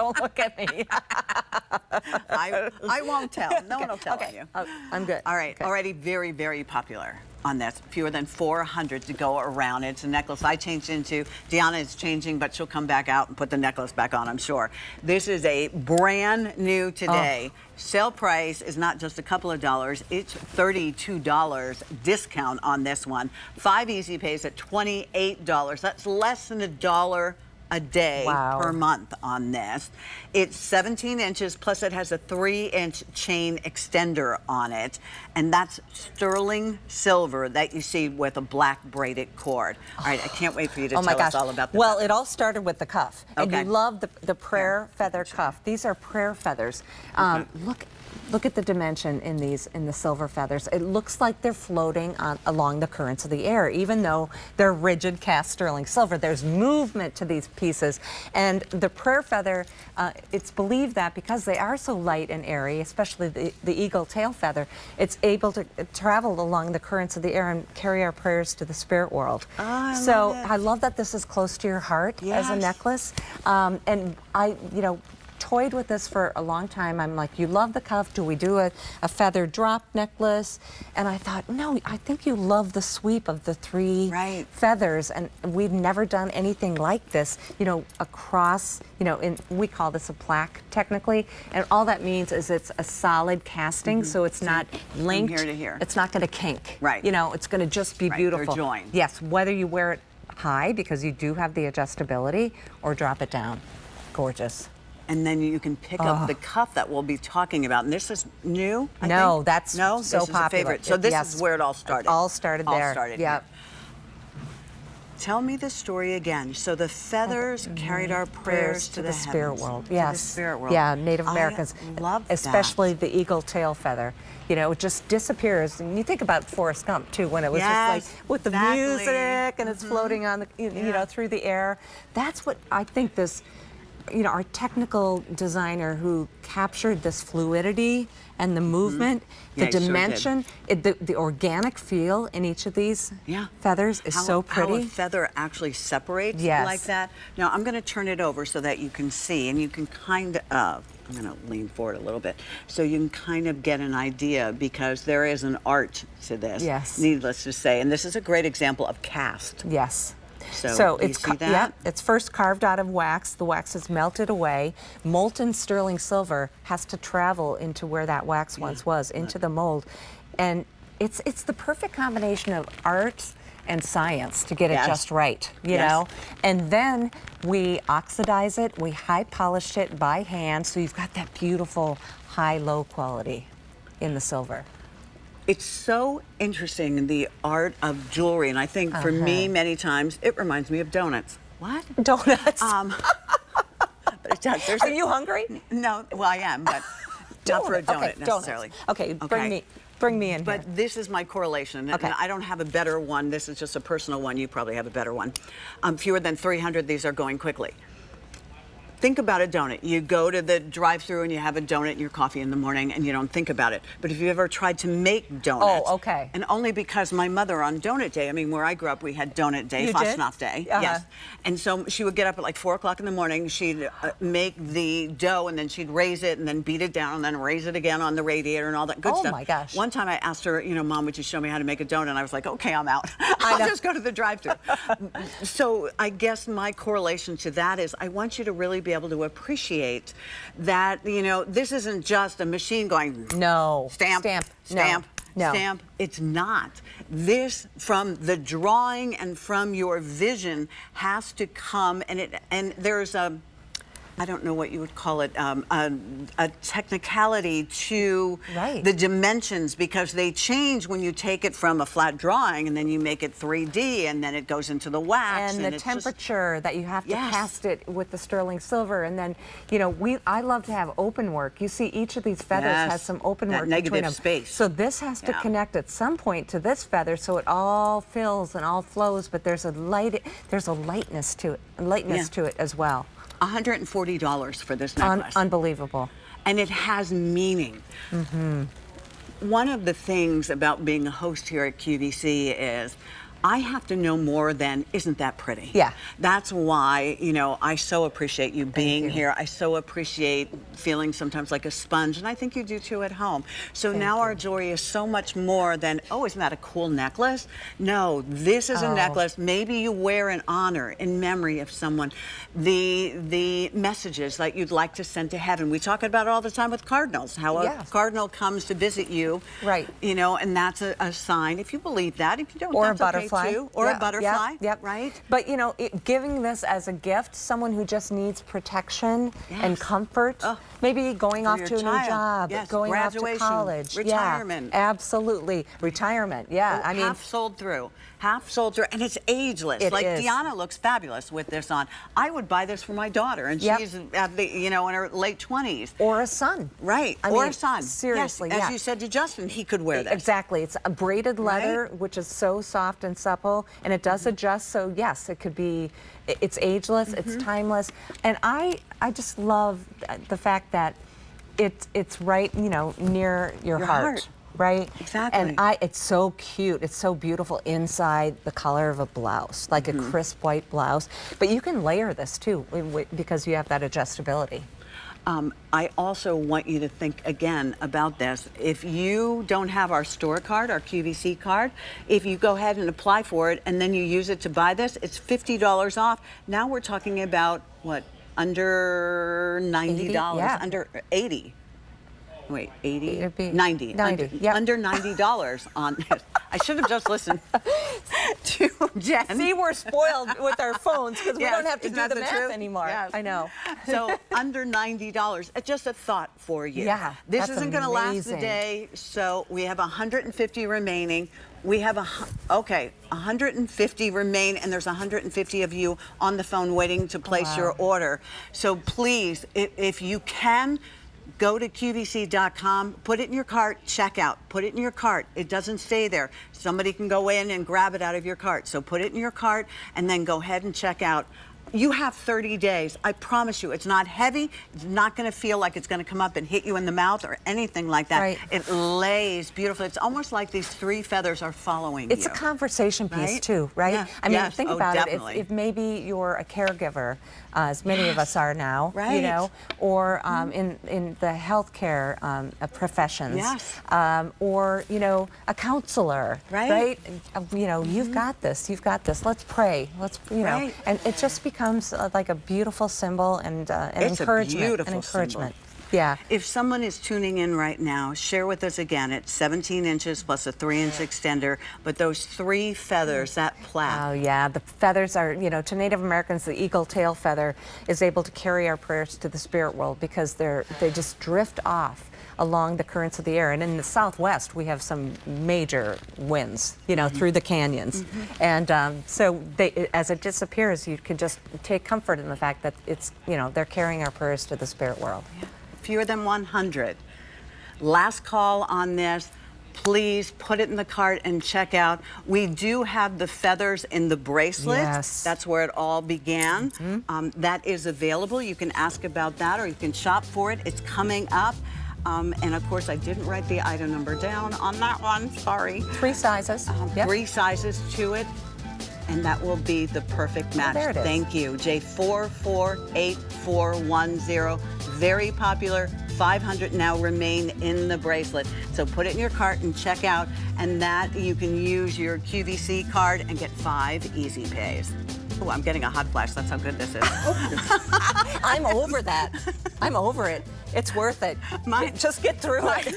Don't look at me. I won't tell. No one will tell Okay. you. Oh, I'm good. All right. Okay. Already very, very popular on this. Fewer than 400 to go around. It's a necklace I changed into. Deanna is changing, but she'll come back out and put the necklace back on, I'm sure. This is a brand new today. Sale price is not just a couple of dollars. It's $32 discount on this one. 5 easy pays at $28. That's less than $1 a day per month on this. It's 17 inches, plus it has a 3-inch chain extender on it. And that's sterling silver that you see with a black braided cord. All right, I can't wait for you to tell us all about this. Well, it all started with the cuff. Okay. And you love the prayer feather cuff. These are prayer feathers. Look at the dimension in these, in the silver feathers. It looks like they're floating along the currents of the air, even though they're rigid cast sterling silver. There's movement to these pieces. And the prayer feather, it's believed that because they are so light and airy, especially the eagle tail feather, it's able to travel along the currents of the air and carry our prayers to the spirit world. I love that this is close to your heart as a necklace. And I, toyed with this for a long time. I'm like, you love the cuff. Do we do a feather drop necklace? And I thought, no, I think you love the sweep of the 3 feathers. And we've never done anything like this, across, we call this a plaque technically. And all that means is it's a solid casting, so it's not linked. From here to here. It's not going to kink. Right. It's going to just be beautiful. They're joined. Yes, whether you wear it high, because you do have the adjustability, or drop it down. Gorgeous. And then you can pick up the cuff that we'll be talking about. And this is new, I think? That's so this is popular. A favorite. So this is where it all started. It all started there. All started here. Tell me the story again. So the feathers carried our prayers to the spirit heavens. world. Yes. To the spirit world. Yeah, Native Americans. I love that. Especially the eagle tail feather. It just disappears. And you think about Forrest Gump too, when it was just like with the music and it's floating on the, through the air. That's what I think this. Our technical designer who captured this fluidity and the movement, the dimension, the organic feel in each of these feathers is so pretty. How a feather actually separates like that. Now I'm going to turn it over so that you can see, and you can kind of, I'm going to lean forward a little bit, so you can kind of get an idea, because there is an art to this, needless to say. And this is a great example of cast. Yes. So it's it's first carved out of wax. The wax is melted away. Molten sterling silver has to travel into where that wax once was, into the mold. And it's the perfect combination of art and science to get it just right, you know? And then we oxidize it, we high polish it by hand, so you've got that beautiful high-low quality in the silver. It's so interesting, the art of jewelry, and I think for me, many times, it reminds me of donuts. What? Donuts? But it does. Are you hungry? No, well, I am, but not for a donut necessarily. Okay, bring me in But here. this is my correlation, and I don't have a better one. This is just a personal one. You probably have a better one. Fewer than 300, these are going quickly. Think about a donut. You go to the drive-thru and you have a donut in your coffee in the morning and you don't think about it. But if you ever tried to make donuts, and only because my mother on donut day, I mean, where I grew up, we had donut day, Fastnacht day, yes. And so she would get up at like 4 o'clock in the morning. She'd make the dough and then she'd raise it and then beat it down and then raise it again on the radiator and all that good stuff. Oh my gosh. One time I asked her, Mom, would you show me how to make a donut? And I was like, okay, I'm out. I'll just go to the drive-thru. So I guess my correlation to that is I want you to really be able to appreciate that, this isn't just a machine going stamp, stamp. It's not. This, from the drawing and from your vision, has to come, and there's I don't know what you would call it, a technicality to the dimensions, because they change when you take it from a flat drawing and then you make it 3D and then it goes into the wax. And the temperature that you have to cast it with the sterling silver. And then, I love to have open work. You see each of these feathers has some open work between them. Space. So this has to connect at some point to this feather so it all fills and all flows, but there's a lightness to it as well. $140 for this necklace. Unbelievable. And it has meaning. One of the things about being a host here at QVC is I have to know more than, isn't that pretty? Yeah. That's why, you know, I so appreciate you being you. here. I so appreciate feeling sometimes like a sponge, and I think you do too at home. So now our joy is so much more than, oh, isn't that a cool necklace? No, this is a necklace maybe you wear in honor, in memory of someone. The messages that you'd like to send to heaven. We talk about it all the time with cardinals, how a cardinal comes to visit you. Right. You know, and that's a sign. If you believe that, if you don't, Or that's a butterfly. okay too. Or a butterfly. Yep. Right. But you know, giving this as a gift, someone who just needs protection and comfort, maybe going off to a new job, going off to college, retirement. Yeah, absolutely, retirement. Yeah, I mean, half sold through, and it's ageless. It like is. Deanna looks fabulous with this on. I would buy this for my daughter, and she's at the, you know, in her late 20s. or a son. Right. I or mean, a son. seriously, Yes. As yeah. you said to Justin, he could wear this. Exactly. It's a braided leather, which is so soft and supple, and it does adjust. So yes, it could be. It's ageless. It's timeless, and I just love the fact that it's right, you know, near your heart. Right? Exactly. And it's so cute. It's so beautiful inside the color of a blouse, like a crisp white blouse. But you can layer this too because you have that adjustability. I also want you to think again about this. If you don't have our store card, our QVC card, if you go ahead and apply for it and then you use it to buy this, it's $50 off. Now we're talking about what? Under $90, 80? Yeah. under 80. Wait, 80? It'd be 90. 90, Under, yep. under $90 on this. I should have just listened to Jen. See, we're spoiled with our phones because we don't have to isn't do that the math truth? anymore. Yes. I know. So under $90. Just a thought for you. Yeah, This that's isn't going to last amazing. a day, so we have 150 remaining. We have 150 remain, and there's 150 of you on the phone waiting to place your order. So please, if you can, go to QVC.com, put it in your cart, check out, put it in your cart. It doesn't stay there. Somebody can go in and grab it out of your cart. So put it in your cart and then go ahead and check out. You have 30 days. I promise you, it's not heavy. It's not going to feel like it's going to come up and hit you in the mouth or anything like that. Right. It lays beautifully. It's almost like these three feathers are following you. It's a conversation piece Right? too, right? Yeah. I mean, Yes. think Oh, about definitely. it. If maybe you're a caregiver, as many of us are now, you Right. know, or in the healthcare professions, or you know, a counselor, Right. You know, you've got this. You've got this. Let's pray. Let's, you know, Right. and it just becomes like a beautiful symbol and an It's a encouragement. beautiful an encouragement. symbol. Yeah. If someone is tuning in right now, share with us again. It's 17 inches plus a 3-inch extender, but those three feathers, that plaque. Oh yeah, the feathers are, you know, to Native Americans, the eagle tail feather is able to carry our prayers to the spirit world because they just drift off along the currents of the air. And in the Southwest, we have some major winds, you know, through the canyons. And so as it disappears, you can just take comfort in the fact that it's, you know, they're carrying our prayers to the spirit world. Fewer than 100. Last call on this. Please put it in the cart and check out. We do have the feathers in the bracelet. Yes. That's where it all began. That is available. You can ask about that or you can shop for it. It's coming up. And of course, I didn't write the item number down on that one. Sorry. 3 sizes. Yep. 3 sizes to it. And that will be the perfect match. there it is. Thank you. J448410. Very popular. 500 now remain in the bracelet. So put it in your cart and check out. And that you can use your QVC card and get 5 easy pays. Oh, I'm getting a hot flash. That's how good this is. I'm over that. I'm over it. It's worth it. Just get through it.